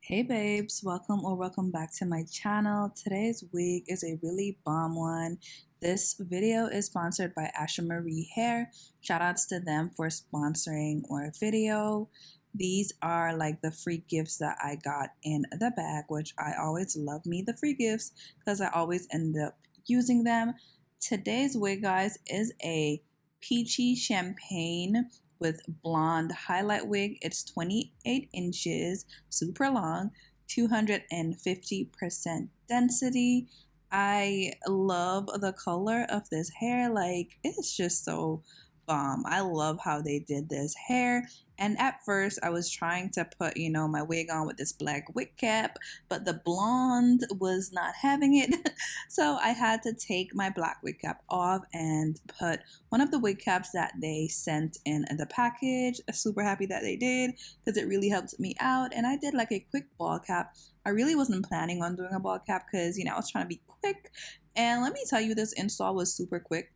Hey babes, welcome back to my channel. Today's wig is a really bomb one. This video is sponsored by Ashimary Hair. Shout outs to them for sponsoring our video. These are like the free gifts that I got in the bag, which I always love me the free gifts because I always end up using them. Today's wig, guys, is a Peachy Champagne with Blonde Highlight Wig. It's 28 inches, super long, 250% density. I love the color of this hair. Like, it's just so bomb. I love how they did this hair. And at first I was trying to put, my wig on with this black wig cap, but the blonde was not having it. So I had to take my black wig cap off and put one of the wig caps that they sent in the package. Super happy that they did because it really helped me out. And I did like a quick ball cap. I really wasn't planning on doing a ball cap because, I was trying to be quick. And let me tell you, this install was super quick.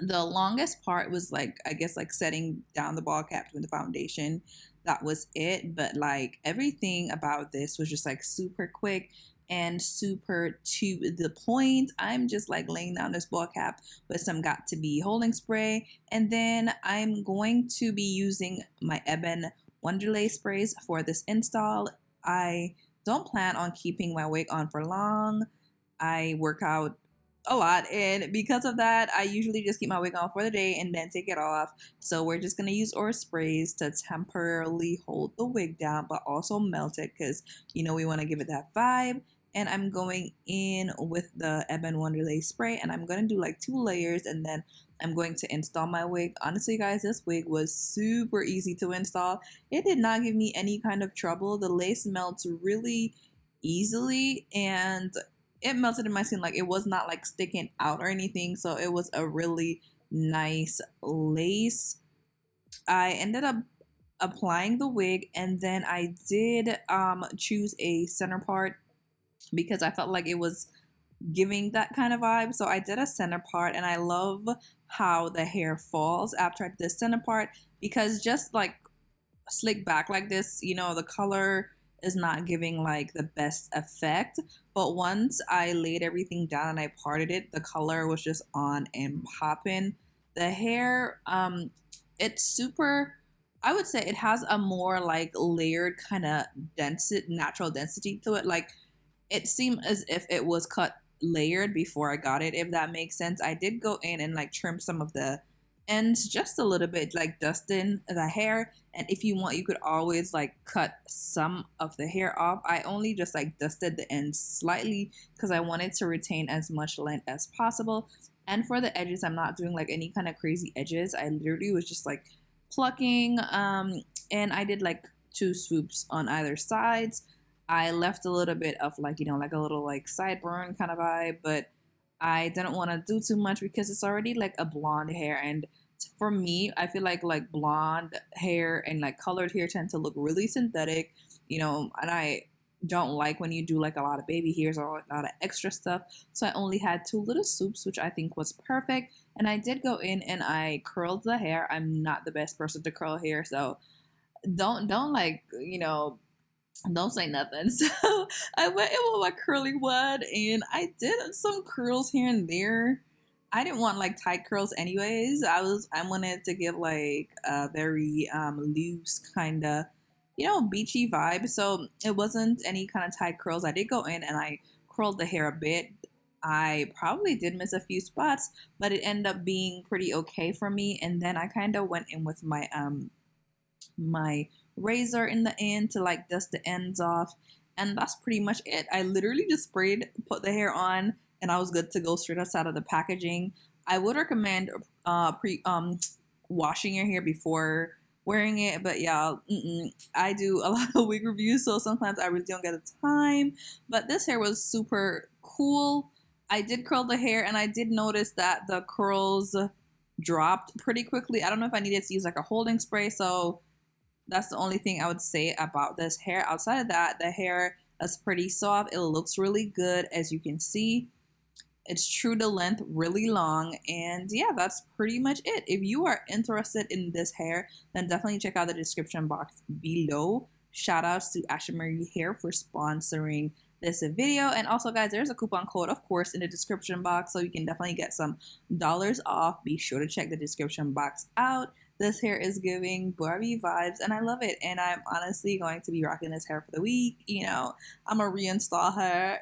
The longest part was like, I guess, like setting down the ball cap with the foundation. That was it. But like everything about this was just like super quick and super to the point. I'm just like laying down this ball cap with some got to be holding spray, and then I'm going to be using my Ebon Wonderlay sprays for this install. I don't plan on keeping my wig on for long. I work out a lot, and because of that I usually just keep my wig on for the day and then take it off. So we're just going to use our sprays to temporarily hold the wig down but also melt it because we want to give it that vibe. And I'm going in with the Ebon Wonderlay spray, and I'm going to do like 2 layers, and then I'm going to install my wig. Honestly guys, this wig was super easy to install. It did not give me any kind of trouble. The lace melts really easily and it melted in my skin. Like, it was not like sticking out or anything, so it was a really nice lace. I ended up applying the wig, and then I did choose a center part because I felt like it was giving that kind of vibe. So I did a center part, and I love how the hair falls after I did the center part because just like slick back like this, the color is not giving like the best effect. But once I laid everything down and I parted it, the color was just on and popping. The hair, it's super, I would say it has a more like layered kind of natural density to it. Like, it seemed as if it was cut layered before I got it, if that makes sense. I did go in and like trim some of the ends just a little bit, like dusting the hair. And if you want, you could always like cut some of the hair off. I only just like dusted the ends slightly because I wanted to retain as much length as possible. And for the edges, I'm not doing like any kind of crazy edges. I literally was just like plucking, and I did like 2 swoops on either sides. I left a little bit of like, like a little like sideburn kind of vibe, but I didn't want to do too much because it's already like a blonde hair. And for me, I feel like blonde hair and like colored hair tend to look really synthetic, and I don't like when you do like a lot of baby hairs or a lot of extra stuff. So I only had 2 little swoops, which I think was perfect. And I did go in and I curled the hair. I'm not the best person to curl hair, so don't like, don't say nothing. So I went in with my curly one and I did some curls here and there. I didn't want like tight curls anyways. I wanted to give like a very loose kind of, beachy vibe. So it wasn't any kind of tight curls. I did go in and I curled the hair a bit. I probably did miss a few spots, but it ended up being pretty okay for me. And then I kind of went in with my razor in the end to like dust the ends off, and that's pretty much it. I literally just put the hair on, and I was good to go straight outside of the packaging. I would recommend washing your hair before wearing it, but yeah, I do a lot of wig reviews, so sometimes I really don't get the time. But this hair was super cool. I did curl the hair, and I did notice that the curls dropped pretty quickly. I don't know if I needed to use like a holding spray, so that's the only thing I would say about this hair. Outside of that, the hair is pretty soft. It looks really good, as you can see. It's true to length, really long, and yeah, that's pretty much it. If you are interested in this hair, then definitely check out the description box below. shout outs to Ashimary Hair for sponsoring this video. And also, guys, there's a coupon code, of course, in the description box, so you can definitely get some dollars off. Be sure to check the description box out. This hair is giving Barbie vibes, and I love it. And I'm honestly going to be rocking this hair for the week. You know, I'm gonna reinstall her.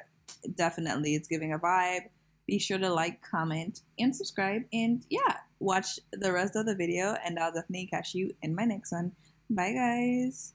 Definitely, it's giving a vibe. Be sure to like, comment, and subscribe. And yeah, watch the rest of the video, and I'll definitely catch you in my next one. Bye, guys.